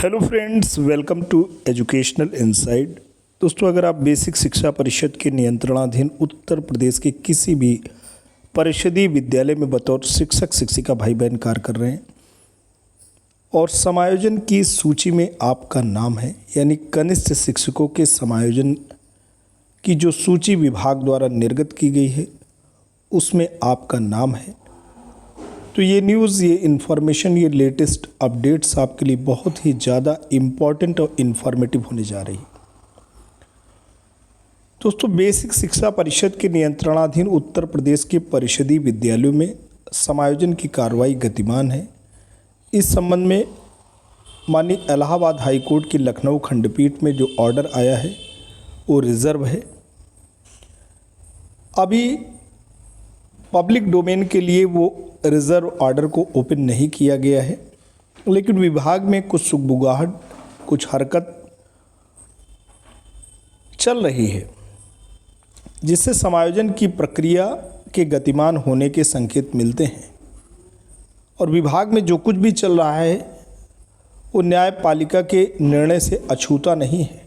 Hello friends, welcome to educational inside. दोस्तों, अगर आप बेसिक शिक्षा परिषद के नियंत्रणाधीन उत्तर प्रदेश के किसी भी परिषदीय विद्यालय में बतौर शिक्षक शिक्षिका भाई बहन कार्य कर रहे हैं और समायोजन की सूची में आपका नाम है, यानी कनिष्ठ शिक्षकों के समायोजन की जो सूची विभाग द्वारा निर्गत की गई है उसमें आपका नाम है, तो ये न्यूज़, ये इन्फॉर्मेशन, ये लेटेस्ट अपडेट्स आपके लिए बहुत ही ज़्यादा इम्पॉर्टेंट और इन्फॉर्मेटिव होने जा रही है। दोस्तों, बेसिक शिक्षा परिषद के नियंत्रणाधीन उत्तर प्रदेश के परिषदीय विद्यालयों में समायोजन की कार्रवाई गतिमान है। इस संबंध में माननीय इलाहाबाद हाई कोर्ट की लखनऊ खंडपीठ में जो ऑर्डर आया है वो रिज़र्व है। अभी पब्लिक डोमेन के लिए वो रिज़र्व ऑर्डर को ओपन नहीं किया गया है, लेकिन विभाग में कुछ सुगबुगाहट, कुछ हरकत चल रही है जिससे समायोजन की प्रक्रिया के गतिमान होने के संकेत मिलते हैं और विभाग में जो कुछ भी चल रहा है वो न्यायपालिका के निर्णय से अछूता नहीं है।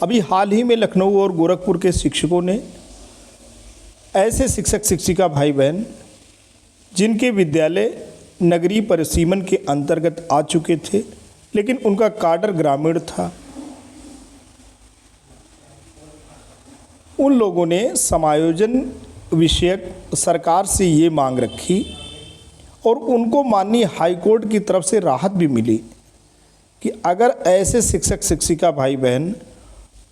अभी हाल ही में लखनऊ और गोरखपुर के शिक्षकों ने ऐसे शिक्षक शिक्षिका भाई बहन जिनके विद्यालय नगरीय परिसीमन के अंतर्गत आ चुके थे लेकिन उनका काडर ग्रामीण था, उन लोगों ने समायोजन विषयक सरकार से ये मांग रखी और उनको माननीय हाई कोर्ट की तरफ से राहत भी मिली कि अगर ऐसे शिक्षक शिक्षिका भाई बहन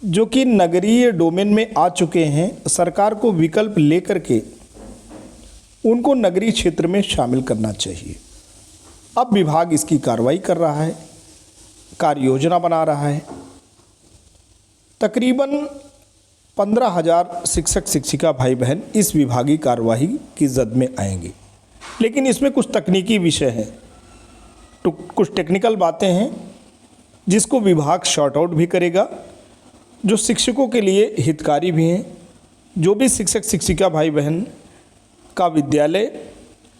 जो कि नगरीय डोमेन में आ चुके हैं, सरकार को विकल्प लेकर के उनको नगरीय क्षेत्र में शामिल करना चाहिए। अब विभाग इसकी कार्रवाई कर रहा है, कार्य योजना बना रहा है। तकरीबन 15,000 शिक्षक शिक्षिका भाई बहन इस विभागीय कार्यवाही की जद में आएंगे, लेकिन इसमें कुछ तकनीकी विषय हैं, तो कुछ टेक्निकल बातें हैं जिसको विभाग शॉर्ट आउट भी करेगा, जो शिक्षकों के लिए हितकारी भी हैं। जो भी शिक्षक शिक्षिका भाई बहन का विद्यालय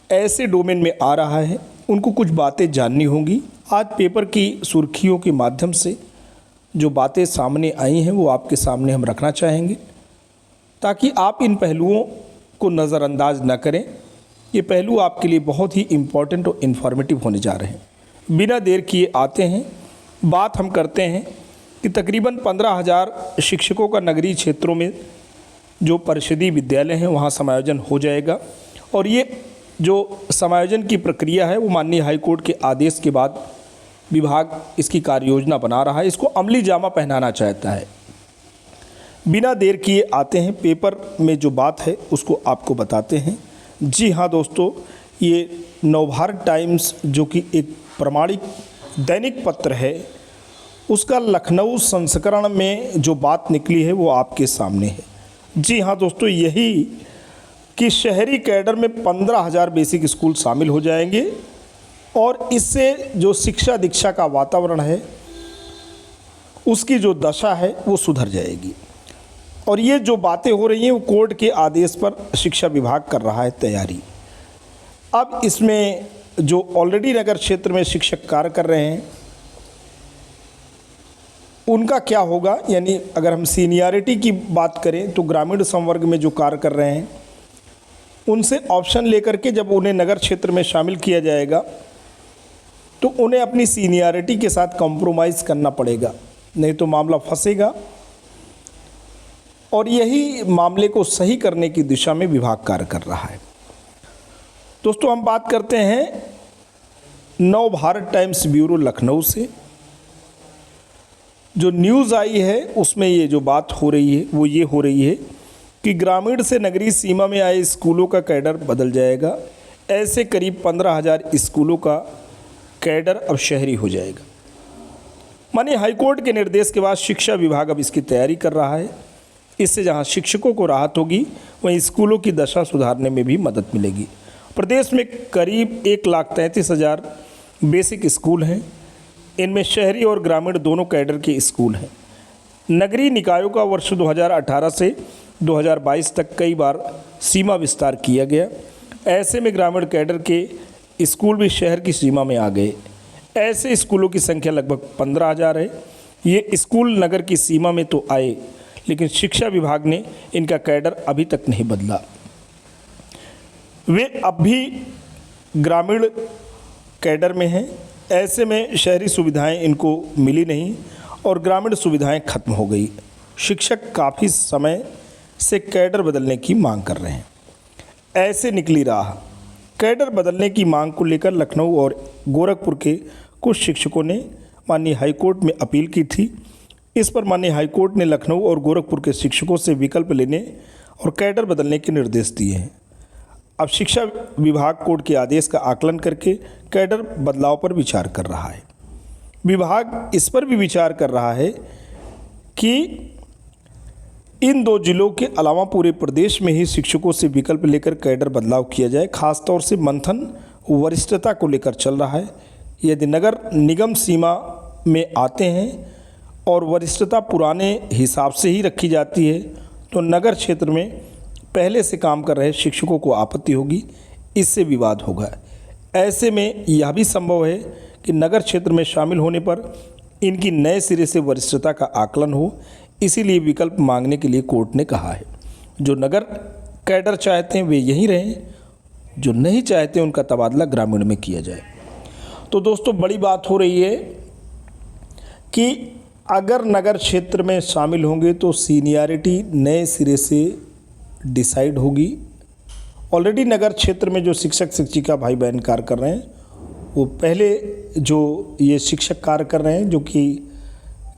ऐसे डोमेन में आ रहा है उनको कुछ बातें जाननी होंगी। आज पेपर की सुर्खियों के माध्यम से जो बातें सामने आई हैं वो आपके सामने हम रखना चाहेंगे ताकि आप इन पहलुओं को नज़रअंदाज न करें। ये पहलू आपके लिए बहुत ही इम्पॉर्टेंट और इन्फॉर्मेटिव होने जा रहे हैं। बिना देर किए आते हैं, बात हम करते हैं कि तकरीबन 15,000 शिक्षकों का नगरीय क्षेत्रों में जो परिषदीय विद्यालय हैं वहाँ समायोजन हो जाएगा और ये जो समायोजन की प्रक्रिया है वो माननीय हाई कोर्ट के आदेश के बाद विभाग इसकी कार्य योजना बना रहा है, इसको अमली जामा पहनाना चाहता है। बिना देर किए आते हैं, पेपर में जो बात है उसको आपको बताते हैं। जी हाँ दोस्तों, ये नवभारत टाइम्स जो कि एक प्रमाणिक दैनिक पत्र है उसका लखनऊ संस्करण में जो बात निकली है वो आपके सामने है। जी हाँ दोस्तों, यही कि शहरी कैडर में 15,000 बेसिक स्कूल शामिल हो जाएंगे और इससे जो शिक्षा दीक्षा का वातावरण है उसकी जो दशा है वो सुधर जाएगी। और ये जो बातें हो रही हैं वो कोर्ट के आदेश पर शिक्षा विभाग कर रहा है तैयारी। अब इसमें जो ऑलरेडी नगर क्षेत्र में शिक्षक कार्य कर रहे हैं उनका क्या होगा, यानी अगर हम सीनियरिटी की बात करें तो ग्रामीण संवर्ग में जो कार्य कर रहे हैं उनसे ऑप्शन लेकर के जब उन्हें नगर क्षेत्र में शामिल किया जाएगा तो उन्हें अपनी सीनियरिटी के साथ कॉम्प्रोमाइज़ करना पड़ेगा, नहीं तो मामला फंसेगा। और यही मामले को सही करने की दिशा में विभाग कार्य कर रहा है। दोस्तों, हम बात करते हैं नवभारत टाइम्स ब्यूरो लखनऊ से। जो न्यूज़ आई है उसमें ये जो बात हो रही है वो ये हो रही है कि ग्रामीण से नगरीय सीमा में आए स्कूलों का कैडर बदल जाएगा। ऐसे करीब 15,000 स्कूलों का कैडर अब शहरी हो जाएगा। माननीय हाईकोर्ट के निर्देश के बाद शिक्षा विभाग अब इसकी तैयारी कर रहा है। इससे जहां शिक्षकों को राहत होगी वहीं स्कूलों की दशा सुधारने में भी मदद मिलेगी। प्रदेश में करीब 1,33,000 बेसिक स्कूल हैं। इनमें शहरी और ग्रामीण दोनों कैडर के स्कूल हैं। नगरीय निकायों का वर्ष 2018 से 2022 तक कई बार सीमा विस्तार किया गया। ऐसे में ग्रामीण कैडर के स्कूल भी शहर की सीमा में आ गए। ऐसे स्कूलों की संख्या लगभग 15,000 है। ये स्कूल नगर की सीमा में तो आए, लेकिन शिक्षा विभाग ने इनका कैडर अभी तक नहीं बदला। वे अब भी ग्रामीण कैडर में हैं। ऐसे में शहरी सुविधाएं इनको मिली नहीं और ग्रामीण सुविधाएं खत्म हो गई। शिक्षक काफ़ी समय से कैडर बदलने की मांग कर रहे हैं। ऐसे निकली राह। कैडर बदलने की मांग को लेकर लखनऊ और गोरखपुर के कुछ शिक्षकों ने माननीय हाईकोर्ट में अपील की थी। इस पर माननीय हाईकोर्ट ने लखनऊ और गोरखपुर के शिक्षकों से विकल्प लेने और कैडर बदलने के निर्देश दिए हैं। अब शिक्षा विभाग कोर्ट के आदेश का आकलन करके कैडर बदलाव पर विचार कर रहा है। विभाग इस पर भी विचार कर रहा है कि इन 2 जिलों के अलावा पूरे प्रदेश में ही शिक्षकों से विकल्प लेकर कैडर बदलाव किया जाए। खासतौर से मंथन वरिष्ठता को लेकर चल रहा है। यदि नगर निगम सीमा में आते हैं और वरिष्ठता पुराने हिसाब से ही रखी जाती है तो नगर क्षेत्र में पहले से काम कर रहे शिक्षकों को आपत्ति होगी, इससे विवाद होगा। ऐसे में यह भी संभव है कि नगर क्षेत्र में शामिल होने पर इनकी नए सिरे से वरिष्ठता का आकलन हो। इसीलिए विकल्प मांगने के लिए कोर्ट ने कहा है। जो नगर कैडर चाहते हैं वे यहीं रहें, जो नहीं चाहते उनका तबादला ग्रामीण में किया जाए। तो दोस्तों बड़ी बात हो रही है कि अगर नगर क्षेत्र में शामिल होंगे तो सीनियरिटी नए सिरे से डिसाइड होगी। ऑलरेडी नगर क्षेत्र में जो शिक्षक शिक्षिका भाई बहन कार्य कर रहे हैं वो पहले जो ये शिक्षक कार्य कर रहे हैं जो कि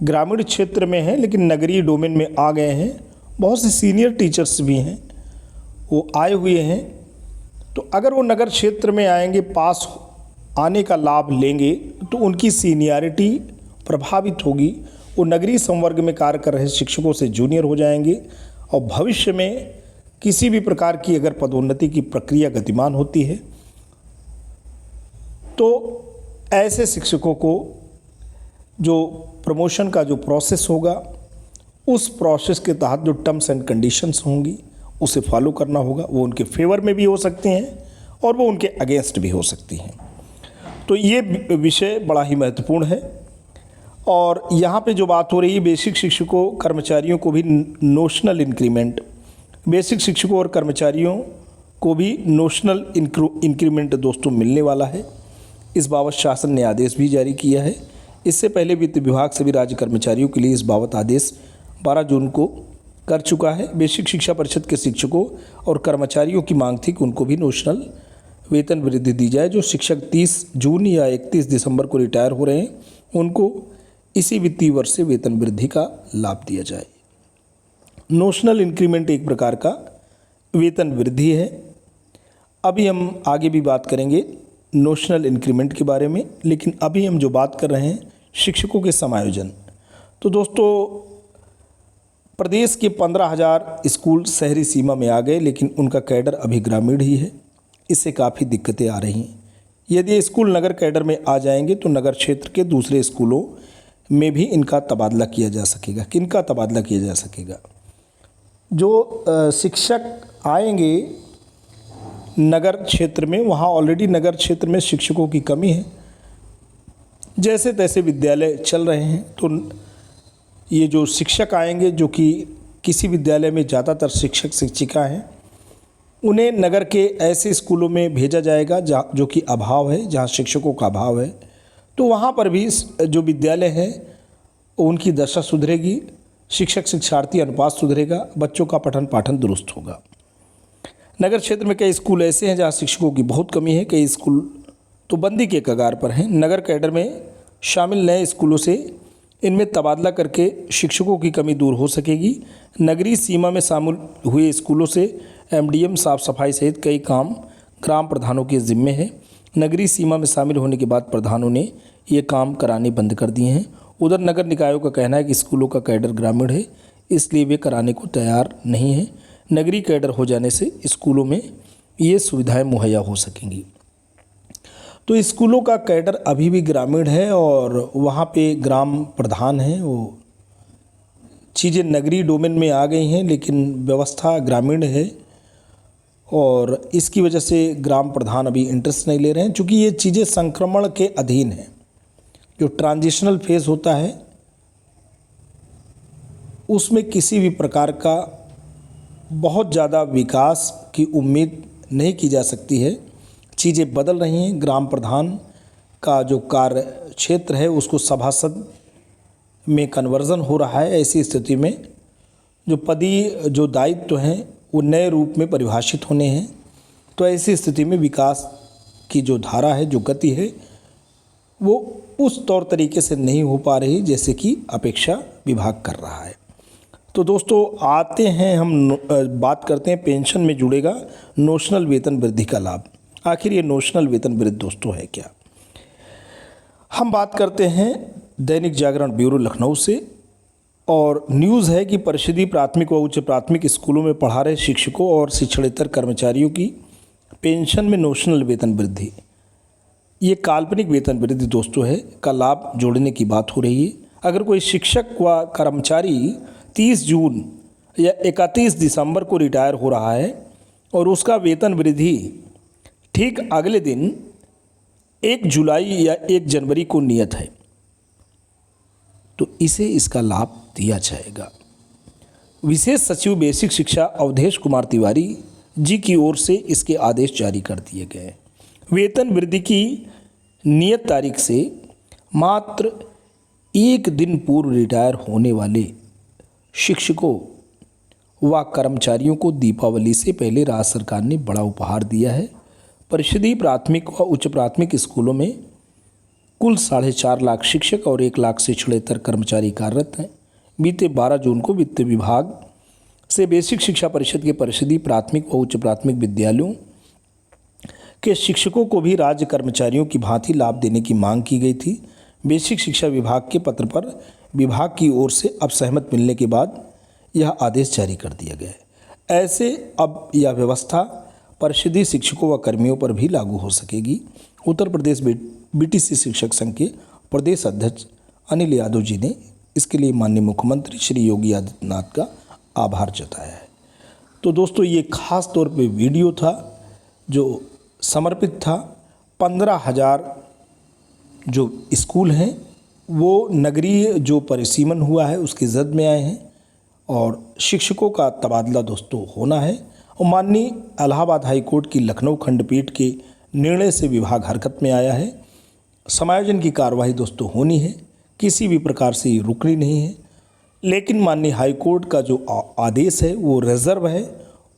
ग्रामीण क्षेत्र में हैं लेकिन नगरीय डोमेन में आ गए हैं। बहुत से सीनियर टीचर्स भी हैं वो आए हुए हैं। तो अगर वो नगर क्षेत्र में आएंगे, पास आने का लाभ लेंगे तो उनकी सीनियरिटी प्रभावित होगी। वो नगरीय संवर्ग में कार्य कर रहे शिक्षकों से जूनियर हो जाएंगे और भविष्य में किसी भी प्रकार की अगर पदोन्नति की प्रक्रिया गतिमान होती है तो ऐसे शिक्षकों को जो प्रमोशन का जो प्रोसेस होगा उस प्रोसेस के तहत जो टर्म्स एंड कंडीशंस होंगी उसे फॉलो करना होगा। वो उनके फेवर में भी हो सकती हैं और वो उनके अगेंस्ट भी हो सकती हैं। तो ये विषय बड़ा ही महत्वपूर्ण है। और यहाँ पे जो बात हो रही है बेसिक शिक्षकों कर्मचारियों को भी नोशनल इंक्रीमेंट, बेसिक शिक्षकों और कर्मचारियों को भी नोशनल इंक्रीमेंट दोस्तों मिलने वाला है। इस बाबत शासन ने आदेश भी जारी किया है। इससे पहले वित्त विभाग सभी राज्य कर्मचारियों के लिए इस बाबत आदेश 12 जून को कर चुका है। बेसिक शिक्षा परिषद के शिक्षकों और कर्मचारियों की मांग थी कि उनको भी नोशनल वेतन वृद्धि दी जाए। जो शिक्षक 30 जून या 31 दिसंबर को रिटायर हो रहे हैं उनको इसी वित्तीय वर्ष से वेतन वृद्धि का लाभ दिया जाए। नोशनल इंक्रीमेंट एक प्रकार का वेतन वृद्धि है। अभी हम आगे भी बात करेंगे नोशनल इंक्रीमेंट के बारे में, लेकिन अभी हम जो बात कर रहे हैं शिक्षकों के समायोजन। तो दोस्तों प्रदेश के 15,000 स्कूल शहरी सीमा में आ गए लेकिन उनका कैडर अभी ग्रामीण ही है। इससे काफ़ी दिक्कतें आ रही हैं। यदि स्कूल नगर कैडर में आ जाएंगे तो नगर क्षेत्र के दूसरे स्कूलों में भी इनका तबादला किया जा सकेगा। किनका तबादला किया जा सकेगा? जो शिक्षक आएंगे नगर क्षेत्र में, वहाँ ऑलरेडी नगर क्षेत्र में शिक्षकों की कमी है। जैसे तैसे विद्यालय चल रहे हैं तो ये जो शिक्षक आएंगे जो कि किसी विद्यालय में ज़्यादातर शिक्षक शिक्षिका हैं उन्हें नगर के ऐसे स्कूलों में भेजा जाएगा जहाँ जो कि अभाव है, जहाँ शिक्षकों का अभाव है। तो वहाँ पर भी जो विद्यालय हैं उनकी दशा सुधरेगी, शिक्षक शिक्षार्थी अनुपात सुधरेगा, बच्चों का पठन पाठन दुरुस्त होगा। नगर क्षेत्र में कई स्कूल ऐसे हैं जहाँ शिक्षकों की बहुत कमी है। कई स्कूल तो बंदी के कगार पर हैं। नगर कैडर में शामिल नए स्कूलों से इनमें तबादला करके शिक्षकों की कमी दूर हो सकेगी। नगरीय सीमा में शामिल हुए स्कूलों से एमडीएम, साफ सफाई सहित कई काम ग्राम प्रधानों के जिम्मे है। नगरीय सीमा में शामिल होने के बाद प्रधानों ने ये काम कराने बंद कर दिए हैं। उधर नगर निकायों का कहना है कि स्कूलों का कैडर ग्रामीण है, इसलिए वे कराने को तैयार नहीं हैं। नगरीय कैडर हो जाने से स्कूलों में ये सुविधाएं मुहैया हो सकेंगी। तो स्कूलों का कैडर अभी भी ग्रामीण है और वहाँ पे ग्राम प्रधान हैं। वो चीज़ें नगरीय डोमेन में आ गई हैं लेकिन व्यवस्था ग्रामीण है और इसकी वजह से ग्राम प्रधान अभी इंटरेस्ट नहीं ले रहे हैं, चूँकि ये चीज़ें संक्रमण के अधीन हैं। जो ट्रांजिशनल फेज़ होता है उसमें किसी भी प्रकार का बहुत ज़्यादा विकास की उम्मीद नहीं की जा सकती है। चीज़ें बदल रही हैं। ग्राम प्रधान का जो कार्य क्षेत्र है उसको सभासद में कन्वर्जन हो रहा है। ऐसी स्थिति में जो पदीय जो दायित्व हैं वो नए रूप में परिभाषित होने हैं। तो ऐसी स्थिति में विकास की जो धारा है, जो गति है, वो उस तौर तरीके से नहीं हो पा रही जैसे कि अपेक्षा विभाग कर रहा है। तो दोस्तों आते हैं हम बात करते हैं पेंशन में जुड़ेगा नोशनल वेतन वृद्धि का लाभ। आखिर ये नोशनल वेतन वृद्धि दोस्तों है क्या? हम बात करते हैं दैनिक जागरण ब्यूरो लखनऊ से, और न्यूज़ है कि परिषदीय प्राथमिक व उच्च प्राथमिक स्कूलों में पढ़ा रहे शिक्षकों और शिक्षणेतर कर्मचारियों की पेंशन में नोशनल वेतन वृद्धि, ये काल्पनिक वेतन वृद्धि दोस्तों है, का लाभ जोड़ने की बात हो रही है। अगर कोई शिक्षक व कर्मचारी 30 जून या 31 दिसंबर को रिटायर हो रहा है और उसका वेतन वृद्धि ठीक अगले दिन 1 जुलाई या 1 जनवरी को नियत है, तो इसे इसका लाभ दिया जाएगा। विशेष सचिव बेसिक शिक्षा अवधेश कुमार तिवारी जी की ओर से इसके आदेश जारी कर दिए गए। वेतन वृद्धि की नियत तारीख से मात्र 1 दिन पूर्व रिटायर होने वाले शिक्षकों व कर्मचारियों को दीपावली से पहले राज्य सरकार ने बड़ा उपहार दिया है। परिषदीय प्राथमिक व उच्च प्राथमिक स्कूलों में कुल 4.5 लाख शिक्षक और 1 लाख शिक्षणेतर कर्मचारी कार्यरत हैं। बीते 12 जून को वित्त विभाग से बेसिक शिक्षा परिषद के परिषदीय प्राथमिक व उच्च प्राथमिक विद्यालयों के शिक्षकों को भी राज्य कर्मचारियों की भांति लाभ देने की मांग की गई थी। बेसिक शिक्षा विभाग के पत्र पर विभाग की ओर से अब सहमत मिलने के बाद यह आदेश जारी कर दिया गया है। ऐसे अब यह व्यवस्था परिषदीय शिक्षकों व कर्मियों पर भी लागू हो सकेगी। उत्तर प्रदेश बीटीसी शिक्षक संघ के प्रदेश अध्यक्ष अनिल यादव जी ने इसके लिए माननीय मुख्यमंत्री श्री योगी आदित्यनाथ का आभार जताया है। तो दोस्तों ये खास तौर पे वीडियो था जो समर्पित था 15,000 जो स्कूल हैं वो नगरीय जो परिसीमन हुआ है उसकी जद में आए हैं और शिक्षकों का तबादला दोस्तों होना है। और माननीय इलाहाबाद हाई कोर्ट की लखनऊ खंडपीठ के निर्णय से विभाग हरकत में आया है। समायोजन की कार्रवाई दोस्तों होनी है, किसी भी प्रकार से ये रुकनी नहीं है। लेकिन माननीय हाई कोर्ट का जो आदेश है वो रिजर्व है,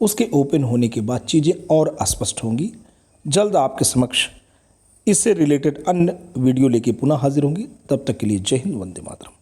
उसके ओपन होने के बाद चीज़ें और स्पष्ट होंगी। जल्द आपके समक्ष इससे रिलेटेड अन्य वीडियो लेके पुनः हाजिर होंगी। तब तक के लिए जय हिंद, वंदे मातरम।